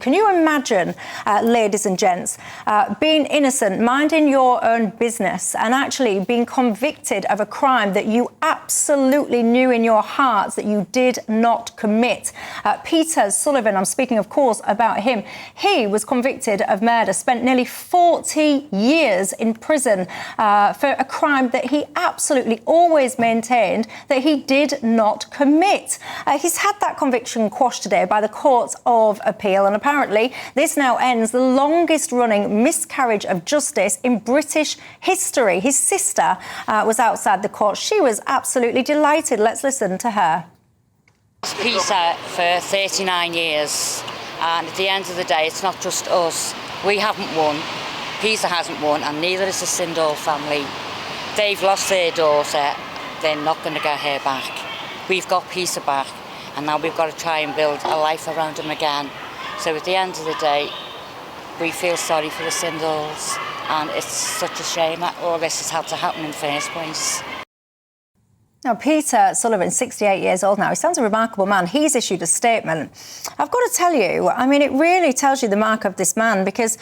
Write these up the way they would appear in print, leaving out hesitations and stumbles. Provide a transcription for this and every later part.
Can you imagine, ladies and gents, being innocent, minding your own business, and actually being convicted of a crime that you absolutely knew in your hearts that you did not commit? Peter Sullivan, I'm speaking, of course, about him. He was convicted of murder, spent nearly 40 years in prison for a crime that he absolutely always maintained that he did not commit. He's had that conviction quashed today by the Court of Appeal, and apparently this now ends the longest-running miscarriage of justice in British history. His sister was outside the court. She was absolutely delighted. Let's listen to her. Peter for 39 years, and at the end of the day, it's not just us. We haven't won, Peter hasn't won, and neither is the Sindall family. They've lost their daughter. They're not going to get her back. We've got Peter back, and now we've got to try and build a life around him again. So at the end of the day, we feel sorry for the Sindalls, and it's such a shame that all this has had to happen in the first place. Now, Peter Sullivan, 68 years old now, he sounds a remarkable man. He's issued a statement. I've got to tell you, I mean, it really tells you the mark of this man, because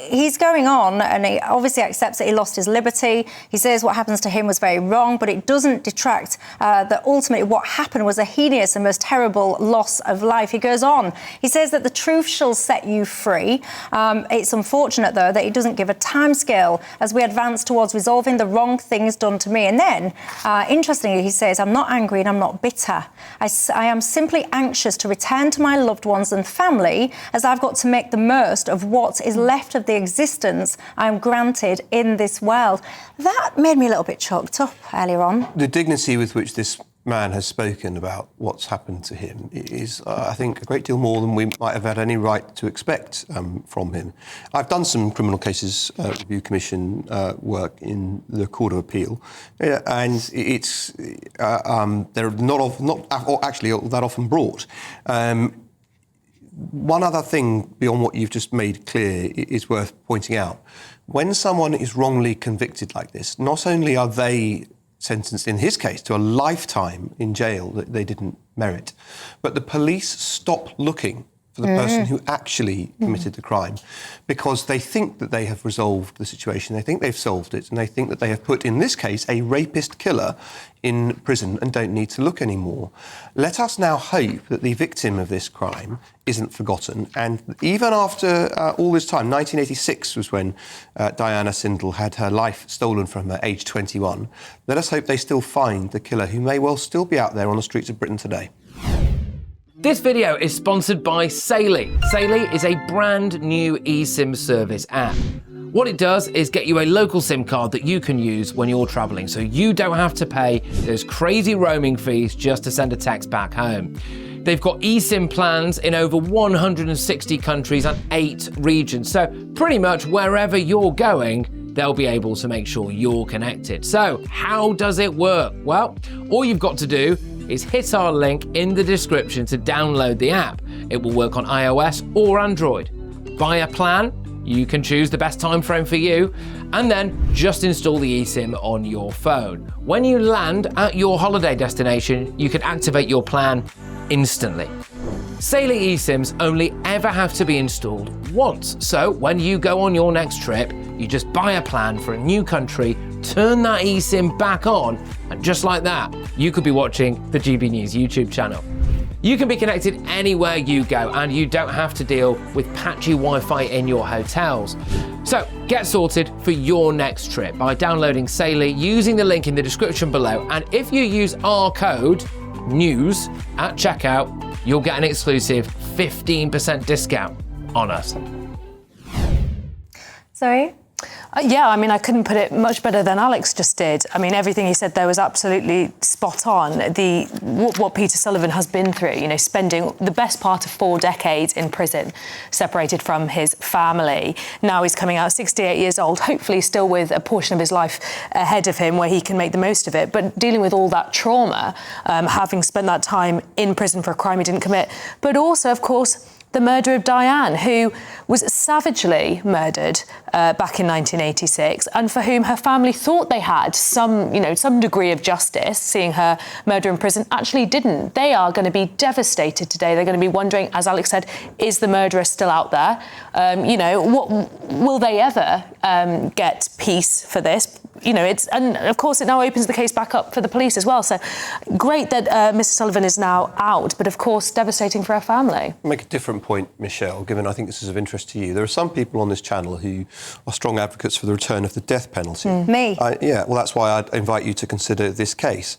he's going on and he obviously accepts that he lost his liberty. He says what happens to him was very wrong, but it doesn't detract that ultimately what happened was a heinous and most terrible loss of life. He goes on. He says that the truth shall set you free. It's unfortunate, though, that he doesn't give a timescale as we advance towards resolving the wrong things done to me. And then, interestingly, he says, I'm not angry and I'm not bitter. I am simply anxious to return to my loved ones and family, as I've got to make the most of what is left of the existence I am granted in this world. That made me a little bit choked up earlier on. The dignity with which this man has spoken about what's happened to him is, I think, a great deal more than we might have had any right to expect from him. I've done some criminal cases review commission work in the Court of Appeal, and it's they're not actually that often brought. One other thing beyond what you've just made clear is worth pointing out. When someone is wrongly convicted like this, not only are they sentenced, in his case, to a lifetime in jail that they didn't merit, but the police stop looking for the person who actually committed the crime, because they think that they have resolved the situation, they think they've solved it, and they think that they have put, in this case, a rapist killer in prison and don't need to look anymore. Let us now hope that the victim of this crime isn't forgotten, and even after all this time, 1986 was when Diana Sindall had her life stolen from her, aged 21. Let us hope they still find the killer, who may well still be out there on the streets of Britain today. This video is sponsored by Saily. Saily is a brand new eSIM service app. What it does is get you a local SIM card that you can use when you're travelling, so you don't have to pay those crazy roaming fees just to send a text back home. They've got eSIM plans in over 160 countries and 8 regions, so pretty much wherever you're going, they'll be able to make sure you're connected. So how does it work? Well, all you've got to do is hit our link in the description to download the app. It will work on iOS or Android. Buy a plan, you can choose the best time frame for you, and then just install the eSIM on your phone. When you land at your holiday destination, you can activate your plan instantly. Saily eSIMs only ever have to be installed once, so when you go on your next trip, you just buy a plan for a new country, turn that eSIM back on, and just like that, you could be watching the GB News YouTube channel. You can be connected anywhere you go, and you don't have to deal with patchy Wi-Fi in your hotels. So get sorted for your next trip by downloading Saily using the link in the description below, and if you use our code NEWS at checkout, you'll get an exclusive 15% discount on us. Sorry? Yeah, I mean, I couldn't put it much better than Alex just did. I mean, everything he said there was absolutely spot on. What Peter Sullivan has been through, you know, spending the best part of 4 decades in prison, separated from his family. Now he's coming out 68 years old, hopefully still with a portion of his life ahead of him where he can make the most of it. But dealing with all that trauma, having spent that time in prison for a crime he didn't commit, but also, of course, the murder of Diane, who was savagely murdered back in 1986, and for whom her family thought they had some degree of justice, seeing her murder in prison, actually didn't. They are going to be devastated today. They're going to be wondering, as Alex said, is the murderer still out there? What will they ever get peace for this? And of course it now opens the case back up for the police as well. So great that Mr. Sullivan is now out, but of course devastating for her family. Make a different point, Michelle, given I think this is of interest to you. There are some people on this channel who are strong advocates for the return of the death penalty. Me? That's why I'd invite you to consider this case.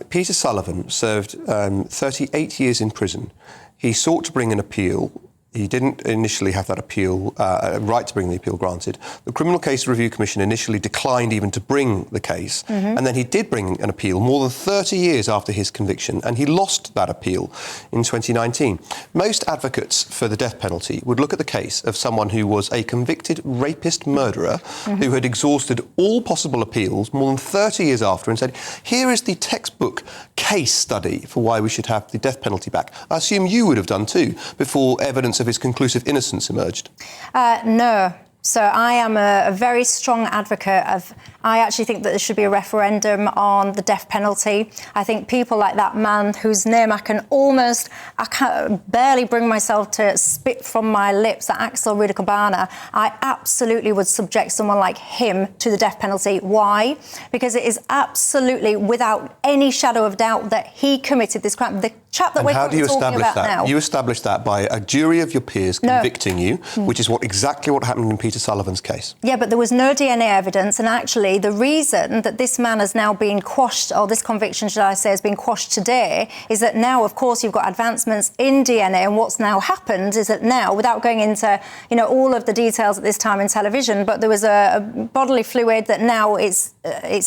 Peter Sullivan served 38 years in prison. He sought to bring an appeal. He didn't initially have that appeal, right to bring the appeal granted. The Criminal Case Review Commission initially declined even to bring the case, and then he did bring an appeal more than 30 years after his conviction, and he lost that appeal in 2019. Most advocates for the death penalty would look at the case of someone who was a convicted rapist murderer who had exhausted all possible appeals more than 30 years after and said, here is the textbook case study for why we should have the death penalty back. I assume you would have done too, before evidence of his conclusive innocence emerged. No. So I am a very strong advocate of... I actually think that there should be a referendum on the death penalty. I think people like that man whose name I can't barely bring myself to spit from my lips, that Axel Rudakabana, I absolutely would subject someone like him to the death penalty. Why? Because it is absolutely without any shadow of doubt that he committed this crime. The chap that we're talking about now... You establish that by a jury of your peers convicting you, which is exactly what happened in Peter Sullivan's case. Yeah, but there was no DNA evidence, and actually the reason that this man has now been quashed, or this conviction, should I say, has been quashed today, is that now, of course, you've got advancements in DNA, and what's now happened is that now, without going into, all of the details at this time in television, but there was a bodily fluid that now it's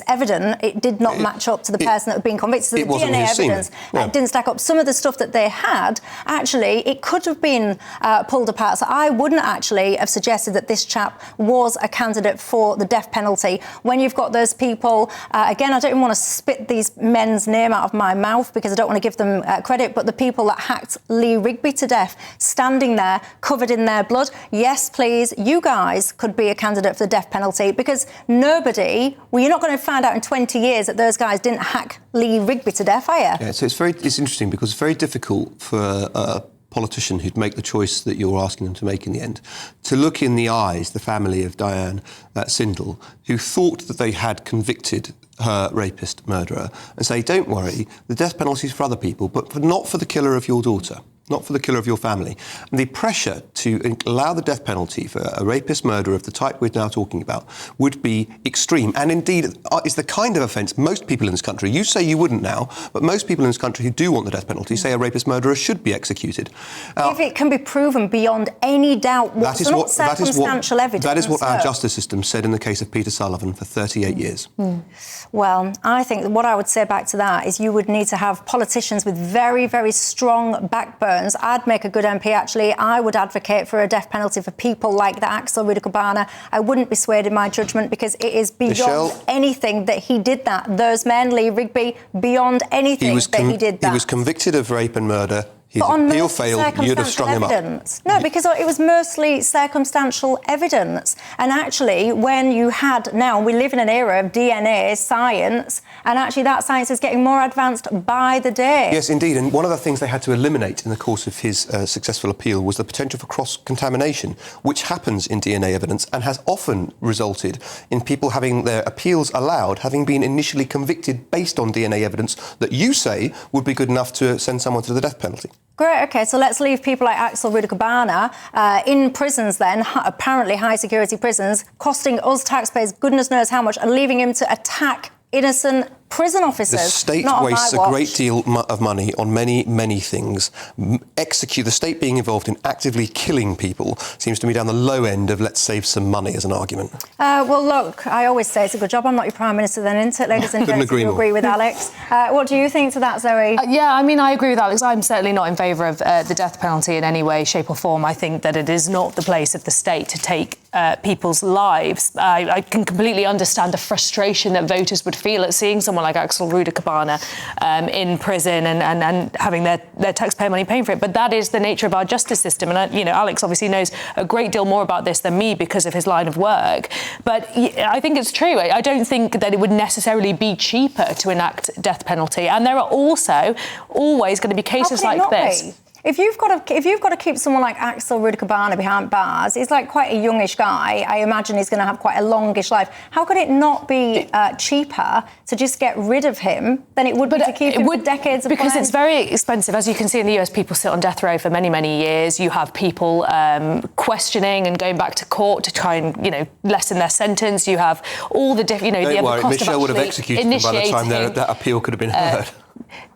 evident it did not match up to the person that had been convicted. So the DNA evidence didn't stack up. Some of the stuff that they had, actually, it could have been pulled apart. So I wouldn't actually have suggested that this chap was a candidate for the death penalty. When you've got those people, again, I don't even want to spit these men's name out of my mouth because I don't want to give them credit, but the people that hacked Lee Rigby to death, standing there, covered in their blood, yes, please, you guys could be a candidate for the death penalty because nobody, you're not going to find out in 20 years that those guys didn't hack Lee Rigby to death, are you? Yeah, so it's interesting because it's very difficult for a politician who'd make the choice that you're asking them to make in the end, to look in the eyes, the family of Diane Sindel, who thought that they had convicted her rapist murderer, and say, don't worry, the death penalty is for other people, but not for the killer of your daughter. Not for the killer of your family. And the pressure to allow the death penalty for a rapist murderer of the type we're now talking about would be extreme. And indeed, is the kind of offence most people in this country, you say you wouldn't now, but most people in this country who do want the death penalty say a rapist murderer should be executed. If it can be proven beyond any doubt, circumstantial evidence. That is what our justice system said in the case of Peter Sullivan for 38 years. Well, I think what I would say back to that is you would need to have politicians with very, very strong backbones. I'd make a good MP, actually. I would advocate for a death penalty for people like the Axel Rudakabana. I wouldn't be swayed in my judgment because it is beyond anything that he did that. Those men, Lee Rigby, beyond anything he did that. He was convicted of rape and murder. His appeal failed, you'd have strung him up. No, because it was mostly circumstantial evidence. And actually, when you had... Now, we live in an era of DNA science, and actually that science is getting more advanced by the day. Yes, indeed. And one of the things they had to eliminate in the course of his successful appeal was the potential for cross-contamination, which happens in DNA evidence and has often resulted in people having their appeals allowed, having been initially convicted based on DNA evidence that you say would be good enough to send someone to the death penalty. Great, OK, so let's leave people like Axel Rudakabana in prisons then, apparently high-security prisons, costing us taxpayers goodness knows how much, and leaving him to attack innocent prison officers. The state wastes a great deal of money on many, many things. The state being involved in actively killing people seems to me down the low end of let's save some money as an argument. Well, look, I always say it's a good job I'm not your Prime Minister then, isn't it, ladies and gents? You agree with Alex. What do you think to that, Zoe? Yeah, I mean, I agree with Alex. I'm certainly not in favour of the death penalty in any way, shape or form. I think that it is not the place of the state to take people's lives. I can completely understand the frustration that voters would feel at seeing someone someone like Axel Ruder-Cabana in prison and having their taxpayer money paying for it. But that is the nature of our justice system. And, Alex obviously knows a great deal more about this than me because of his line of work. But I think it's true. I don't think that it would necessarily be cheaper to enact death penalty. And there are also always going to be cases like this. If you've got to keep someone like Axel Ruder-Cabana behind bars, he's like quite a youngish guy. I imagine he's going to have quite a longish life. How could it not be cheaper to just get rid of him than it would be to keep him for decades? Because it's very expensive. As you can see in the US, people sit on death row for many, many years. You have people questioning and going back to court to try and lessen their sentence. You have all the different. Don't worry, Michelle would have executed him by the time that appeal could have been heard.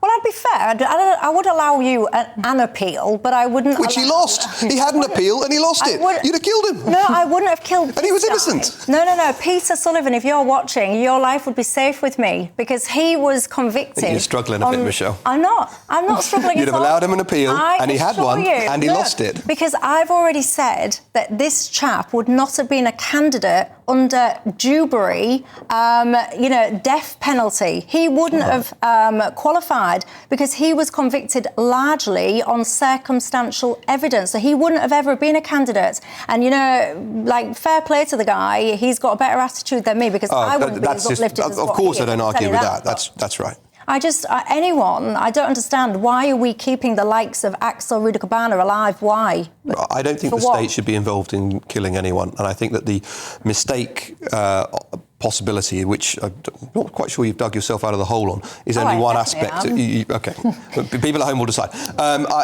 Well, I'd be fair. I would allow you an appeal, but I wouldn't. Which he lost. He had an appeal and he lost it. You'd have killed him. No, I wouldn't have killed him. And he was innocent. No. Peter Sullivan, if you're watching, your life would be safe with me because he was convicted. You're struggling a bit, Michelle. I'm not struggling. You'd have allowed him an appeal and he had one and he lost it. Because I've already said that this chap would not have been a candidate under Dewberry, death penalty. He wouldn't have qualified because he was convicted largely on circumstantial evidence. So he wouldn't have ever been a candidate. And, fair play to the guy. He's got a better attitude than me because I wouldn't be as uplifted as what he is. Of course, I don't argue with that. That's right. I don't understand. Why are we keeping the likes of Axel Ruder-Cabana alive? Why? I don't think the state should be involved in killing anyone. And I think that the mistake possibility, which I'm not quite sure you've dug yourself out of the hole on, is only one aspect. Okay, people at home will decide.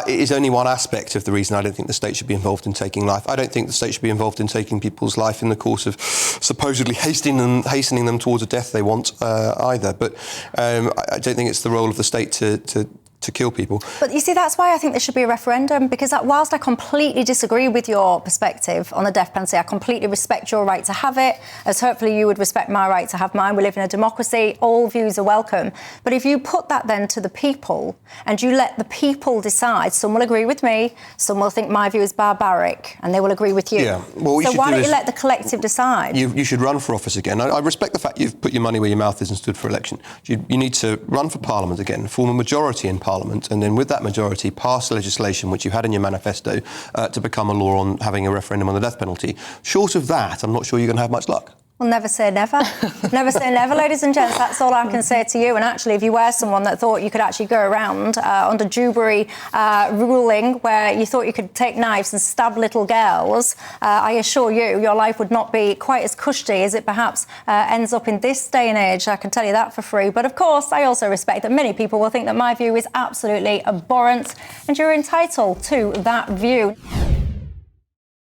It is only one aspect of the reason I don't think the state should be involved in taking life. I don't think the state should be involved in taking people's life in the course of supposedly hastening them towards a death they want either. But I don't think it's the role of the state to kill people. But you see, that's why I think there should be a referendum, because whilst I completely disagree with your perspective on the death penalty, I completely respect your right to have it, as hopefully you would respect my right to have mine. We live in a democracy, all views are welcome. But if you put that then to the people and you let the people decide, some will agree with me, some will think my view is barbaric, and they will agree with you. Yeah. Well, so why don't you let the collective decide? You should run for office again. I respect the fact you've put your money where your mouth is and stood for election. You need to run for Parliament again, form a majority in Parliament, and then with that majority pass legislation which you had in your manifesto to become a law on having a referendum on the death penalty. Short of that, I'm not sure you're going to have much luck. Well, never say never. Never say never, ladies and gents. That's all I can say to you. And actually, if you were someone that thought you could actually go around under Dewberry ruling where you thought you could take knives and stab little girls, I assure you, your life would not be quite as cushy as it perhaps ends up in this day and age. I can tell you that for free. But of course, I also respect that many people will think that my view is absolutely abhorrent, and you're entitled to that view.